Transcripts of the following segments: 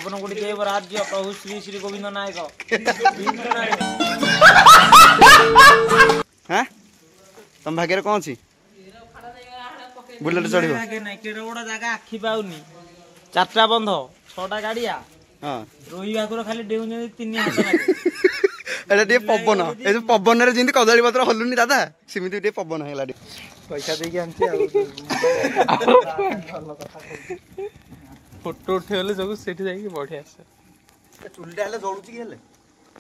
अपन गुड़ी देव राज्य प्रभु श्री श्री गोविंद नायक हाँ तुम भाग्य कौन सी बुलेट चढ़ गोटा जगह आखि पाऊनी चार्टा बंध 6टा गाड़िया रोही भाकुर खाली डेउ 3 हाथ एटा पवन ए पवन रे कदली पत्र हलुनी दादा सेमती टे पवन है पैसा देके आनछे फोटो उठेले सब सेठी जाई बढ़िया से चुलीटा हेले जळुची कि हेले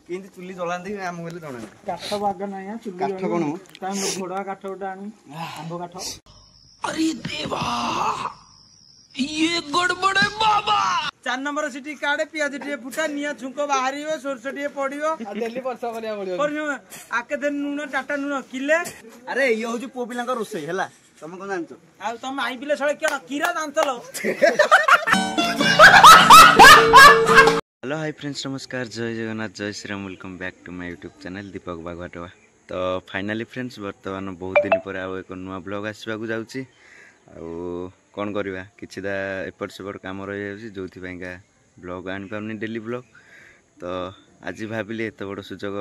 केंती चुली जळांती हम हेले जणा काठ बाग नाही है चुली काठ कोन टाइम घोड़ा काठ उठा आनी आंबो काठ अरे देवा ये गड़बड़ है बाबा 4 नंबर सिटी काडे पियाज टिए फुटा निया छुंको बाहरियो सोरसो टिए पडियो डेली वर्षा बनिया पडियो आके देन नुन टाटा नुन किले अरे ये होची पो पिलांका रोसई हला तुम कोन जानछो आ तुम आई पिले सळे केडा कीरा जानतलो हेलो हाय फ्रेंड्स नमस्कार जय जगन्नाथ जय Shri Ram welcome back to my YouTube channel Deepak बागवाटवा तो फाइनाली फ्रेंड्स बर्तमान बहुत दिन पर आउ एक नुआ ब्लॉग आसवा जाऊँगी कौन करवा किदा एपट सेपट कम रही जो ब्लॉग आनी पारनी डेली ब्लॉग तो आज भाविली एत बड़ सुजोग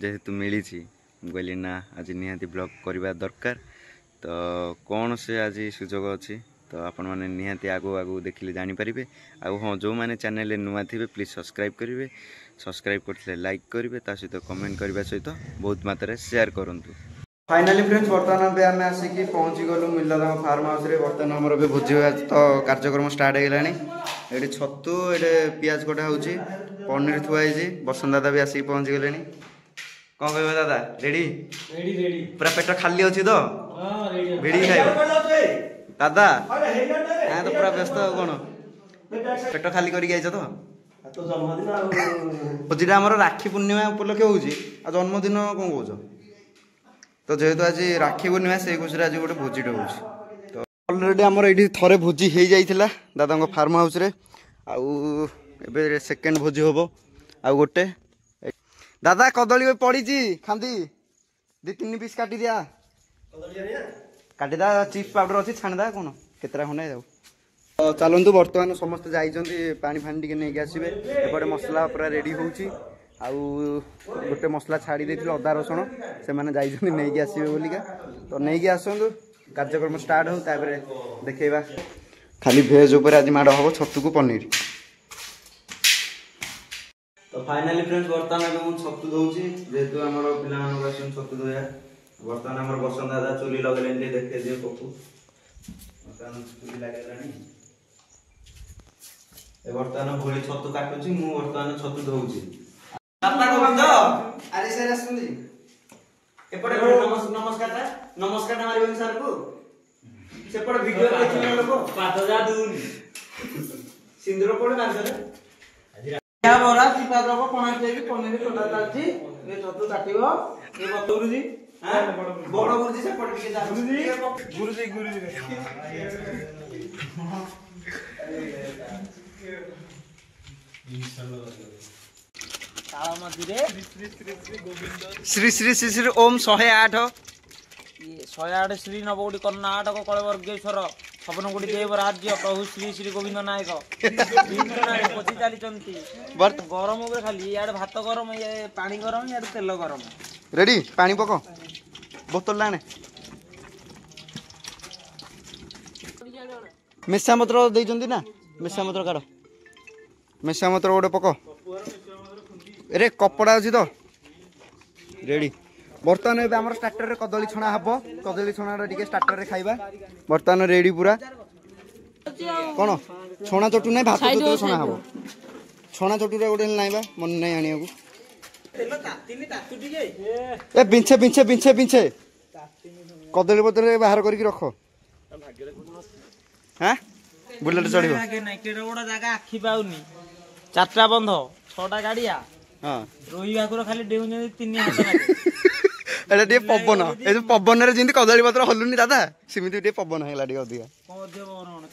जेहेतु मिली कहली ना आज निहाती ब्लॉग करवा दरकार तो कौन से आज सुजोग अच्छी तो आपण मैंने निहाती आगु आगु देखिले जानीपारे आउ हाँ जो मैंने चैनल नुआ थे प्लीज सब्सक्राइब करेंगे सब्सक्राइब करते लाइक करेंगे सहित कमेंट करने सहित बहुत मात्रा शेयर करूँ फाइनाली फ्रेंड्स बर्तमान आम आसिक पहुँची गलु मिलदा फार्म हाउस रे बर्तमान आमर भोजी तो कार्यक्रम स्टार्ट होगलानी ये छतु ये पियाज कटा हो पनीर थुआई बसंत दादा भी आसिक पहुँची गले कौन कह दादा रेडी पूरा पेट खाली अच्छी तो भिड़ी खाइब दादा तो पूरा व्यस्त कौन पेट खाली करके तो भोजीटा आम राखी पूर्णिमा उपलक्षे हो जन्मदिन कौन कौच तो जेहेतु आज राखी पूर्णिमा से खुशी आज गोटे भोजीटा हो तो अलरेडी आमर ये थे भोजी हो जाइला दादा फार्म हाउस रे आउ सेकेंड भोजी हम आउ गोटे दादा कदली पड़ी खांदी 2-3 पीस काटी दिया काटिदा चिप्स पाउडर अच्छी छाणीदा कौन केतरा खंडे जाऊ तो चलतु बर्तमान समस्त जाइए पानी फानी टी नहीं आसवे एपटे मसला पूरा रेडी होची आउ गोटे मसला छाड़ी देती अदा रसुण से मैंने नहीं आसवे बोलिका तो नहीं आसतु कार्यक्रम स्टार्ट हो तापर देखा खाली भेज उपर आज माड़ हम छतु को पनीर तो फाइनाली फ्रेंड्स बर्तमान मुझे छतु दूसरी जेहेतु आम पे छतु धोया बर्तमान आम बसंत दादा चुली लगे देखे दिए पपू चुली लगे बर्तमान भोली छतु काटुची मु बर्तमान छतु धोउची अरे सर आसुंदी एपटे नमस्कार नमस्कार मारिबन सर को सेपटे वीडियो देखिले लोक पाद जा दून सिंदूर पड़े कांदरे या बरा चिपा द्रव कोना देबी पनीर कोटा चालची ए छतु काटिबो ए बतुरुजी हां बड़ गुरुजी सेपटे के जा गुरुजी श्री श्री श्री श्री ओम 108 108 श्री नवगुड़ी कर्णाटक कलवर्गेश्वर सपनगुड़ी देव राज्य प्रभु श्री श्री गोविंद नायक पची चली गरम खाली इे भात गरम ये पानी गरम इे तेल गरम रेडी पानी पक बोतल लाने मेसा मत्र देइचंदी ना मेसा मत्र काढ मेसा मत्र गोटे पक अरे कपड़ा अच्छी तो रेडी बर्तमान ए आम स्टार्टर रे कदली छणा हम कदली छणा टे स्टार्टर रे खाइबा बर्तमान रेडी पूरा कौन छणा चटू नहीं भात चटू छणा हम छणा चटू रे गोटे नाइबा मन नहीं आनिया ए पिंछे पिंछे पिंछे पिंछे कदली पत्र बाहर करके रख हाँ बुलेट चढ़ गोटा जगह आखि पाऊनी 4टा बंध 6टा गाड़िया रोही भाकुर खाली डेउ 3 हाथ एटा टे पवन ए पवन रे जिंदी कदली पत्र हलुनी दादा सेमती टे पवन हैला टे अधिका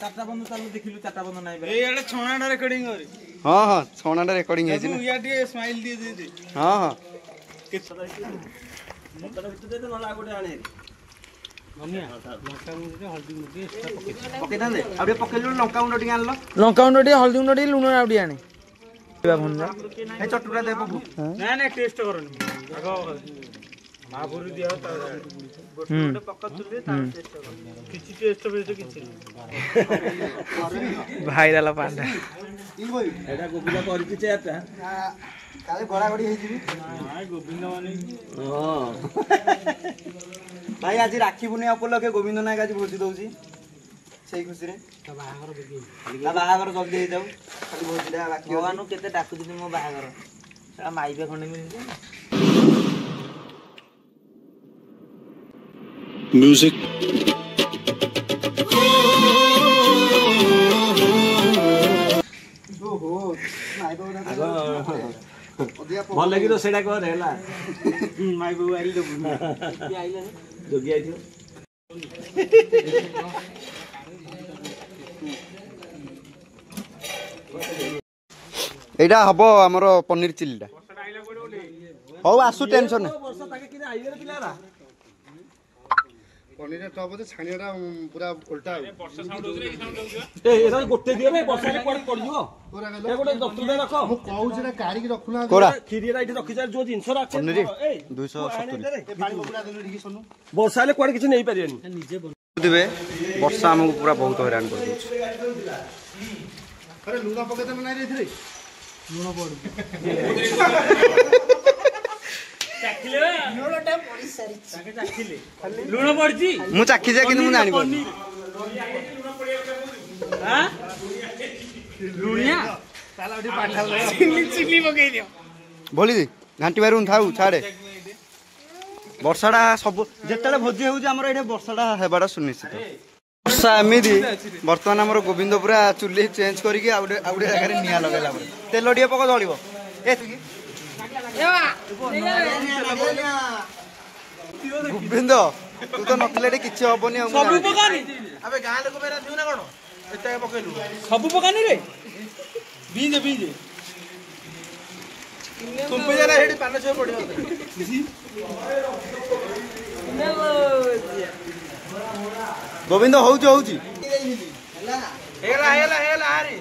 चारटा बंद चालू देखिलु 4टा बंद नाही ए एटा छणाडा रेकॉर्डिंग करे हां हां छणाडा रेकॉर्डिंग है जी या टे स्माइल दे दे हां हां केतरा मत दे दे नला गोटे आणे ପକେଇଥାନ୍ତେ ଆଉ ଟିକେ ପକେଇଲୁ ଲଙ୍କା ଗୁଣ୍ଡ ଟିକେ ଆଣିଲ ଲଙ୍କା ଗୁଣ୍ଡ ଟିକେ ହଳଦୀ ଗୁଣ୍ଡ ଟିକେ ଲୁଣ ଆଉ ଟିକେ ଆଣି ଏ ଚଟୁଟା ଦେ ପବୁ ନାଇଁ ନାଇଁ ଟେଷ୍ଟ କରନି ଆଗ ମହାପୁରୁ ଦିଅ ଗୋଟେ ପକଉଥିଲି ତାର ଟେଷ୍ଟ କର କିଛି ଟେଷ୍ଟ ବେଷ୍ଟ କିଛି ଭାଇରାଲ ପାଣ୍ଡା ଏଟା ଗୋବିନ୍ଦ କରିଛି ଚେୟାରଟା କାଳେ ଗড়ାଗড়ି ହେଇଯିବି ନାଇଁ ଗୋବିନ୍ଦ ମାନେ ହଁ ଭାଇ ଆଜି ରାକ୍ଷୀ ପୂର୍ଣ୍ଣିମା ଉପଲକ୍ଷେ ଗୋବିନ୍ଦ ନାୟକ ଆଜି ଭୋଜି ଦଉଛି ସେଇ ଖୁସିରେ ତା ବାହାଘର ଜଲ୍ଦି ହେଇଯାଉ ଖାଲି ଭୋଜିଟା ବାକି ଭଗବାନଙ୍କୁ କେତେ ଡାକୁଛନ୍ତି ମୋ ବାହାଘର ମାଇପେ ଖଣ୍ଡେ ମିଳିଛି Music. ଭଲ ଲାଗି ରୋଷେଇଟା କରେ ହେଲା ମାଇ ବୋଉ ଆଇଲି ଦେବୁ ଯୋଗୀ ଆଇଥିବ এইটা হব আমার পনির চিলিটা হও আসু টেনশন ପନିର ଟପ ଯେ ଛାଣିଆଟା ପୁରା ଓଲଟା ଗୋଟେ ଦିଅ ବର୍ଷା କୁଆଡେ ପଡିଯିବ ଗୋଟେ ଦଶଟା ରଖ ମୁଁ କହୁଛି ନା କାଢିକି ରଖୁନା କୋରା କ୍ଷୀରିଟା ଏଠି ରଖିଛ ଯୋଉ ଜିନିଷଟା ଅଛି ପନିର 270 ବର୍ଷା ହେଲେ କୁଆଡେ କିଛି ନେଇପାରିବେନି দিবে ବର୍ଷା ଆମକୁ ପୁରା ବହୁତ ହଇରାଣ କରିଦଉଛି ଆରେ ଲୁଣ ପକେଇଦେଲ ନାଇଁ ଏଥିରେ ଲୁଣ ପଡିଛି ମୁଁ ଚାଖିଛେ କିନ୍ତୁ ମୁଁ ଜାଣିପାରୁନି ଭଳି ଘାଣ୍ଟି ବାରୁନି ଥାଉ ଛାଡେ ବର୍ଷାଟା ସବୁ ଯେତେବେଳେ ଭୋଜି ହେଉଛି ଆମର ଏଇଠି ବର୍ଷାଟା ହେବାଟା ସୁନିଶ୍ଚିତ ବର୍ଷା ଏମିତି ବର୍ତ୍ତମାନ ଆମର ଗୋବିନ୍ଦ ପୁରା ଚୁଲି ଚେଞ୍ଜ କରିକି ଆଉ ଗୋଟେ ଜାଗାରେ ନିଆଁ ଲଗାଇଲା ପରେ ତେଲ ଟିକେ ପକ ଜଳିବ ଗୋବିନ୍ଦ ତୁ ତ ନଥିଲେ ଏଠି କିଛି ହବନି ଆଉ ସବୁ ପକାନି ଗାଁ ଲୋକ ପାଇଁ ରାନ୍ଧିବୁ ନା କଣ ଏତେ ପକେଇଲୁ ସବୁ ପକାନି ରେ ବିଜେ ବିଜେ ତୁମ୍ପି ଜାନା ସେଠି ପାନ ଛୁଆ ପଡିବ ଗୋବିନ୍ଦ ହଉଛି ହଉଛି ହେଇଗଲା ହେଇଗଲା ହେଇଗଲା ଆରେ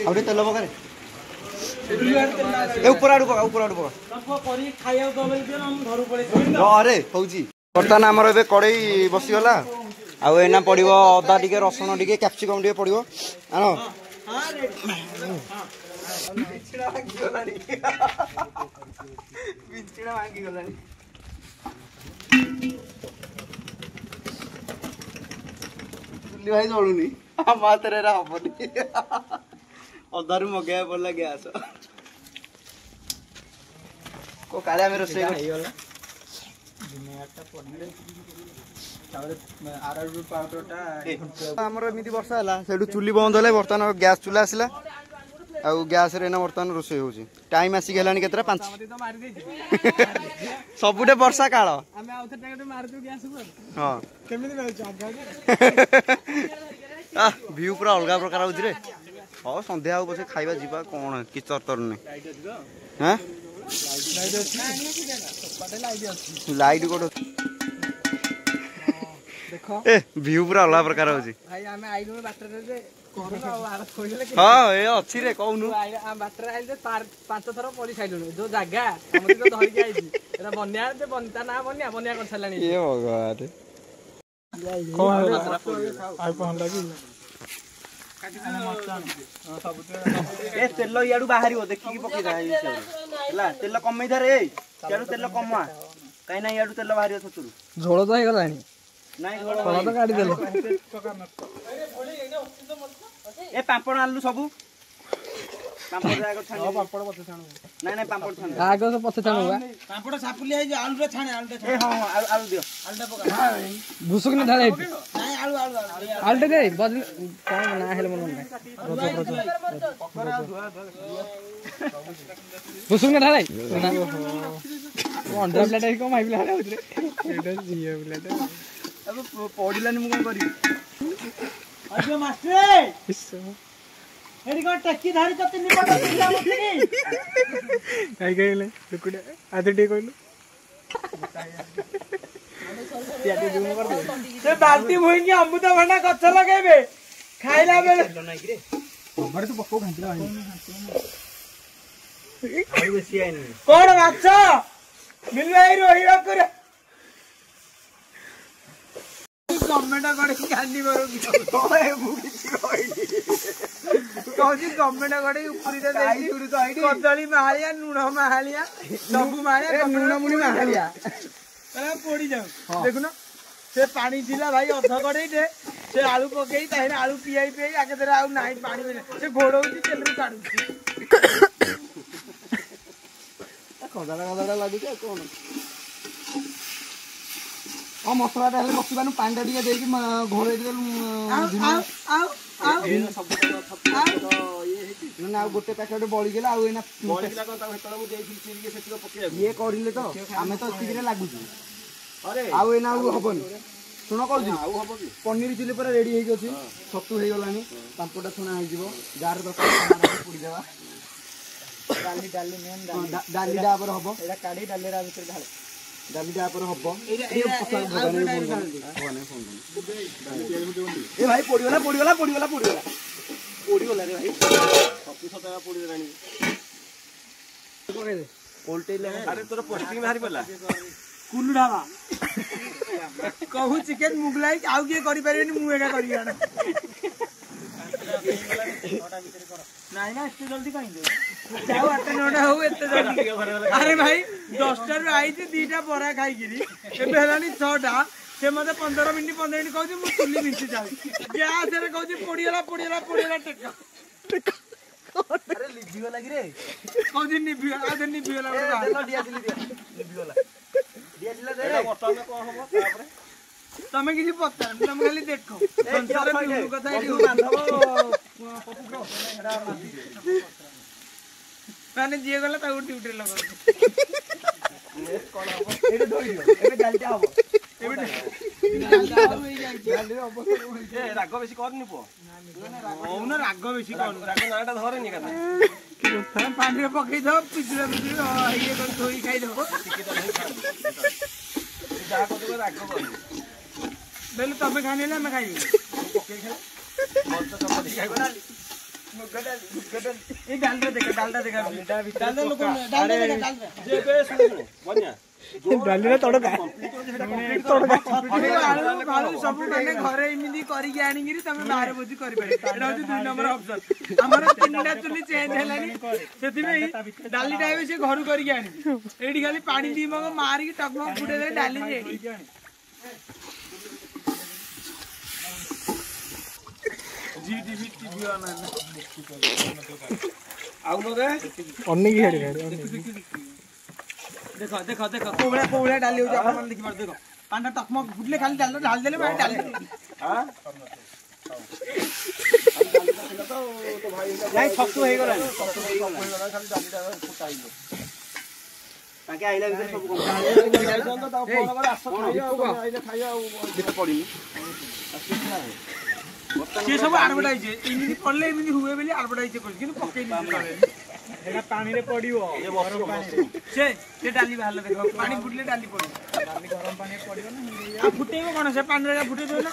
ଆଉ ଟିକେ ତେଲ ପକାରେ ଏ ଉପର ଆଡୁ ପକା କରିକି ଖାଇବାକୁ ଦବାକୁ ଦିଅ ନା ମୁଁ ଘରକୁ ପଳେଇବି ଆରେ ହଉଛି ବର୍ତ୍ତମାନ ଆମର ଏବେ କଡ଼େଇ ବସିଗଲା ଆଉ ଏଇନା ପଡିବ ଅଦା ଟିକେ ରସୁଣ ଟିକେ କ୍ୟାପସିକମ ଟିକେ ପଡିବ ଆଣ ଭାଇ ଜଳୁନି ଆମ ହାତରେ ଏରା ହବନି ଅଧାରୁ ମଗେଇବା ପଡିଲା ଗ୍ୟାସ କାଳେ ଆମେ ରୋଷେଇ ହେଇଗଲା ଆମର ଏମିତି ବର୍ଷା ହେଲା ସେଠୁ ଚୁଲି ବନ୍ଦ ହେଲେ ବର୍ତ୍ତମାନ ଗ୍ୟାସ ଚୁଲା ଆସିଲା ଆଉ ଗ୍ୟାସରେ ଏଇନା ବର୍ତ୍ତମାନ ରୋଷେଇ ହଉଛି ଟାଇମ ଆସିକି ହେଲାଣି କେତେଟା 5 ସବୁଠେ ବର୍ଷା କାଳ ହଁ ଭିଉ ପୁରା ଅଲଗା ପ୍ରକାର ହଉଛି ରେ ହଁ ସନ୍ଧ୍ୟା ହଉ ବସେ ଖାଇବା ଯିବା କଣ କିଛି ତରତର ନାହିଁ ହଁ ଲାଇଟ୍ ଗୋଟେ ଏ ଭିଉ ପୁରା ଅଲଗା ପ୍ରକାର ହଉଛି ହଁ ଏ ଅଛି ରେ କହୁନୁ ବାଟରେ ଆଇଲେ 5 ଥର ପଡି ସାଇଲୁଣି ଯୋଉ ଜାଗା ଧରିକି ଆଇଛି ଏଟା ବନ୍ୟା ତା ନା ବନ୍ୟା କରିସାରିଲାଣି ଏ ଭଗବାନ ଏ ତେଲ ଇଆଡୁ ବାହାରିବ ଦେଖିକି ପକେଇଦା ହେଲା ତେଲ କମେଇଦା ରେ ଇଆଡୁ ତେଲ କମା କାହିଁ ନା ଇଆଡୁ ତେଲ ବାହାରିବ ଛତୁରୁ ଝୋଳ ତ ହେଇଗଲାଣି ନାଇଁ ତ କାଢିଦେଲ ଏ ପାମ୍ପଡ଼ ଆଣିଲୁ ସବୁ ପାମ୍ପଡ଼ ନାଇଁ ନାଇଁ ପାମ୍ପଡ଼ ଛାଣ ଆଗ ତ ପଛେ ଛାଣୁ ପାମ୍ପଡ଼ ସାପୁଲି ହେଇଛି ଆଳୁଟା ଛାଣେ ଏ ହଁ ଆଳୁ ଦିଅ ଆଳୁଟା ପକା ଭୁସୁକିନି ଢାଳେ ନାଇଁ ଆଳୁଟେ ଦେ କଣ ନା ହେଲେ ମନେ ନାହିଁ ଭୁସୁକିନି ଢାଳେ ଅଣ୍ଡା ପିଲାଟା କଣ ମାଇ ପିଲା ହଉଛି ଏଇଟା ଝିଅ ପିଲାଟା ପଡିଲାନି ମୁଁ କଣ କରିବି ଏଠି କଣ ଟେକି ଧରି ତିନି ପଟ କାଇ କହିଲେ ଲୋକଟା ଆଜି ଟିକେ କହିଲୁ से बाल्टी मुहिंगी अमृतभंडा गछ लगेबे खाइला बेले कौन माछ मिलवाई रोहिरा करे गवर्नमेंट गड़े गांधी करूगी कहूँ गवर्नमेंट गड़े उपरी कदली माहालिया लुण माहालिया सबू माहालिया लुण मुणी माहालिया पड़ी जाऊ देखुन से पानी थिला भाई अध गड़े से आलू पकई ताहे आलू पियाई पियाई आगे तेरे आउ नाही पानी से घोड़ौची तेलरू काढुची कदाड़ा लगुच कौन हाँ मसलाटा हेल्ले बसवान पानी टे देकी घोड़े गोटे पैकेट बड़ीगला ये करे तो आम तो लगुच आना हबन शुण कौन पनीर चिली पूरा रेडी होगी छतु हो गला पांपटा छुणा हो जार दरकार पोड़ीदेवा डालीटा हम काढ़ी डालीरा डालीटा हम भाई पोड़गला पोड़गला पोड़गला पोड़गला पोड़गला रे भाई छतु सतरा पोड़ीदेलानी अरे तोर पोस्टिंग बाहरी पला कुल्लू ढाबा कहूँ चिकेन मुगलाई आउ किए करि परिबेनी मु एका करि आना नहीं ना इतने जल्दी कहीं दे जाओ 8-9 हो इतने जल्दी अरे भाई 10टा रू आई थी 2टा बरा खाई गिरी एबे हलानी 6टा से मते 15 मिनिट कहू मु चुली मिंची जाऊ गैस रे कहू पोड़ीला टेका अरे लिजियो लागी रे कहू निभियो आ निभियो ला दिया तमें किसी पता तुम खाली देखो संसार में कथा माने जे गला ता ड्यूटी लगा नेक्स्ट कोन हो एबे धोई दियो एबे डालटा हो एबे डालटा हो ए राग बेसी करनी पो ओना राग बेसी कर राग नाटा धरेनी कथा हम पानी में पकई दो पिछले ये कर धोई खाई दो टिके तो नहीं खा जा को तो राग कर बेले तमे खाने ना मैं खाई पकई खा और तो सब दिखाई बना ये डालडा देखा डालडा लोग डालडा देखा डालडा जे पे सुनो बन्या डालडा तड़का आलू सब माने घरे इमिदी करी के आनी गिरी तमे बाहर बोजी करि पारे एटा होची 2 नंबर ऑप्शन हमर 3टा चुली चेंज हेलानी सेति में डाली डाइबे से घरु करी के आनी एडी खाली पानी दी मग मारी के टकमक फुटे दे डाली जे जीटीवी टीवी आना आउ नो रे अन्नी की हेड देखो देखो देखो कोबड़ा डाली हो जा अपन देखि पर देखो पांडा टकमक फुटले खाली डाल देले भाई डाल हां तो भाई नहीं छक्कू हे गला खाली डालीटा फुटाइलो ताके आइला भीतर सब कोन तो फोन कर आस खाइया खाइया पड़ी से सब एडवर्टाइज इमिनी पड़ले इमिनी हुए बेली एडवर्टाइज कर किनु पकई नी एटा पानी रे पड़ियो ये गरम पानी से डाली बाहर देखो पानी फुटले डाली पड़ो डाली गरम पानी पड़ियो ना आ फुटेबो कोन से पानी रे फुटे दो ना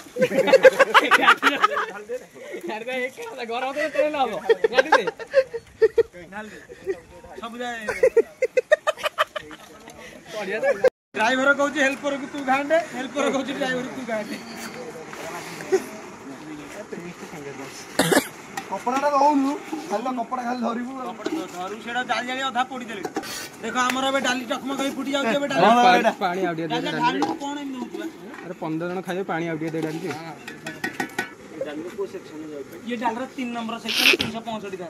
यार बे एक गरम तो तेल हबो गाडी दे डाल दे सब जाय पड़िया ड्राइवर कहू हेल्पर को तू गांडे हेल्पर कहू ड्राइवर तू गांडे कपड़ा रोनु खाली कपड़ा खाली धरिबु धरु सेडा जाली जाली अधा पोडी देले देखो हमर बे डाली टकमा कहि फुटी जाउ बे डाली पानी आउडिया दे डाली कोन एम नउतला अरे 15 जन खाइबे पानी आउडिया दे डाली डाली को सेक्शन में जाउ ये डाल रे 3 नंबर सेक्शन 365 का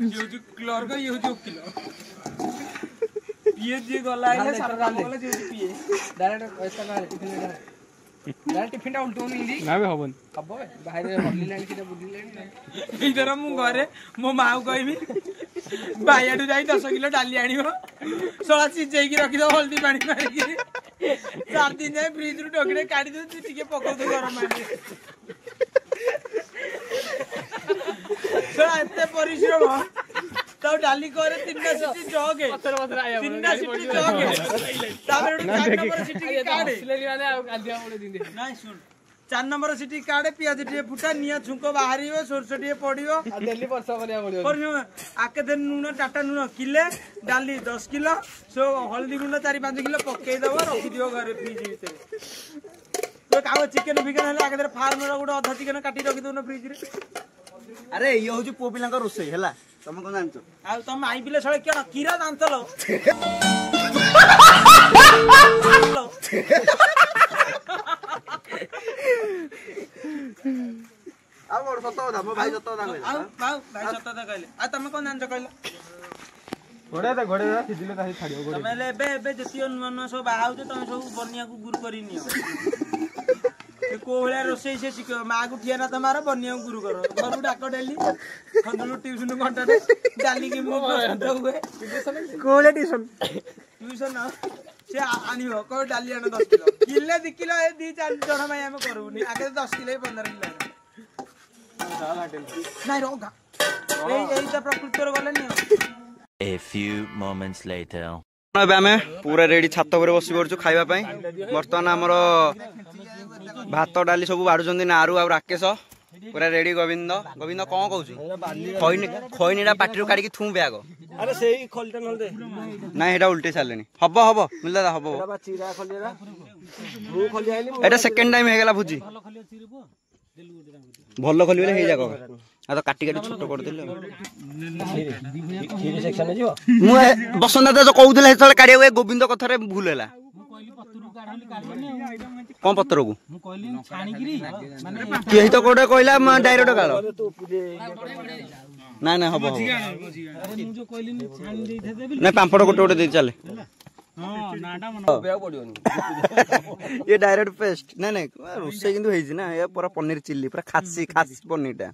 ये जो क्लोर का ये जो किलो ये जे गला आइले सारा डाल गला जे पिए डायरेक्ट पैसा ना डायरेक्ट टिफिन टा उल्टो निंदी ना बे हबन हबो बाहर हल्ली लाइन किटा बुद्धि लाइन इधर मु घरे मो माऊ कहबी बायाडू जाई 10 किलो डाली आनिबो सोळा सिजेई की रखि दो हल्दी पानी मारी की 4 दिन जाए फ्रिज रु डगडे काढी दो टिके पको दो गरम मारी सोळा एते परिश्रम तो ଆଉ ଡାଲି କରେ 3ଟା ସିଟି ଜଗେ 3ଟା ସିଟି ଜଗେ ତାପରେ 4 ନମ୍ବର ସିଟି କାଢେ ନାଇଁ ଶୁଣ 4 ନମ୍ବର ସିଟି କାଢେ ପିଆଜ ଟିକେ ଫୁଟା ନିଆଁ ଛୁଙ୍କ ବାହାରିବ ସୋରିଷ ଟିକେ ପଡିବ ଡେଲି ବର୍ଷା କରିବା ପଡିବ ଆକେ ଦେନ ଲୁଣ ଟାଟା ଲୁଣ କିଲେ ଡାଲି 10 କିଲୋ ସୋ ହଳଦୀ ଗୁଣ୍ଡ 4-5 କିଲୋ ପକେଇ ଦବ ରଖି ଦିଅ ଘରେ ଫ୍ରିଜ ଭିତରେ तो काव चिकन फिकन हेले आगे फार्म रो गुडे अधा चिकन काटी रखि दोनो फ्रिज रे अरे ये होची पो पिलांका रोसई हला तुम कोन जानछो आ तुम आई पिले सळे केना कीरा दांतलो आ मोर सत्त কথা मो भाई सत्त কথা कहले आ भाई सत्त কথা कहले आ तुम कोन जानछो कहलो घोड़े सिदिले ताही छाडियो तमे ले बे जतियो मन सब बाहाउ जे तमे सब बनिया को गुरु करी नियो ए कोहळा रोसई से सिक मा को ठियाना तमार बनिया को गुरु करो घरु डाको डेली खंदलु ट्यूशन घंटा दे डाली के मो प्रस्तुत हुए कोहळा ट्यूशन से आनियो को डाली आनो 10 किलो किले 2 किलो ए 2-4 जण भाई हम करूनी आगे 10 किलो 15 किलो नाही रोगा ए त प्रकृति रो गले neo A few moments later. ଏବେ ଆମେ ପୁରା ରେଡି ଛାତ ଉପରେ ବସି ପଡୁଛୁ ଖାଇବା ପାଇଁ ବର୍ତ୍ତମାନ ଆମର ଭାତ ଡାଲି ସବୁ ବାଢୁଛନ୍ତି ନାରୁ ଆଉ ରାକେଶ ପୁରା ରେଡି ଗୋବିନ୍ଦ କଣ କହୁଛୁ ଖଇନିଟା ପାଟିରୁ କାଢିକି ଥୁ ବ୍ୟାଗ अरे सेही खलटा न दे ନାଇଁ ଏଟା ଉଲ୍ଟେଇ ସାରିଲେଣି ହବ ମିଳିଲା ହବ बा चिरा खलिरा मु खली आइली ଏଟା ସେକେଣ୍ଡ ଟାଇମ ହେଇଗଲା ଭୁଜି ଭଲ ଖଲିଲେ ହେଇଯାକ आ तो काटी छोट करदेले खीर सेक्शन में जीव मु बसंत दादा जो कहउतले हेतले काढिया गोविंद कथारे भूल हैला कोन पत्र को मु कहली छाणी गिरी माने केही तो कोडे कहला डायरेक्ट कालो ना ना हबो अरे मु जो कहली छाणी देई थे देबी ना पांपड़ गोटे दे चले हां नाडा मन बेया पडियोनी ये डायरेक्ट पेस्ट ना ना रोसे किंतु हेजी ना ये पूरा पनीर चिल्ली पूरा खासी पनीरटा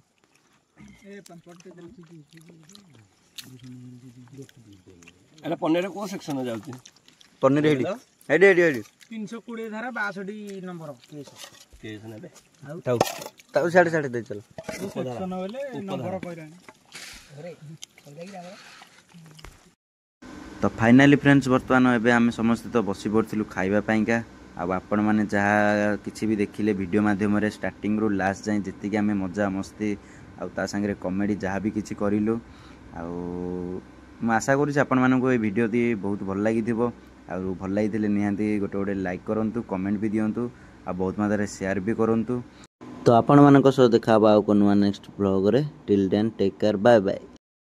अरे पनीर को सेक्शन में जाउती पनीर हेडी 320 धारा 62 नंबर केस नेबे ताऊ साढ़े दे चल सेक्शन वाले नंबर कइरानी तो फाइनाली फ्रेंड्स बर्तमान एबे आम समस्त तो बसी पड़थिलु खाइबा पाइका आपण माने जहा किछि भी देखिले वीडियो माध्यम रे स्टार्टिंग रो लास्ट जाय जति कि आमे मजा मस्ती आ ता संगे कॉमेडी जहाँ भी किछि करिलु आ आशा करूँ आपण मानक ये वीडियो दी बहुत भल लगी आ भल लगी निहांती गोटे लाइक करंतु कमेंट भी दियंतु आ बहुत मात्रा शेयर भी करंतु तो आपण मानक सह देखा नुआ नेक्स्ट ब्लॉग रे till then take care bye bye.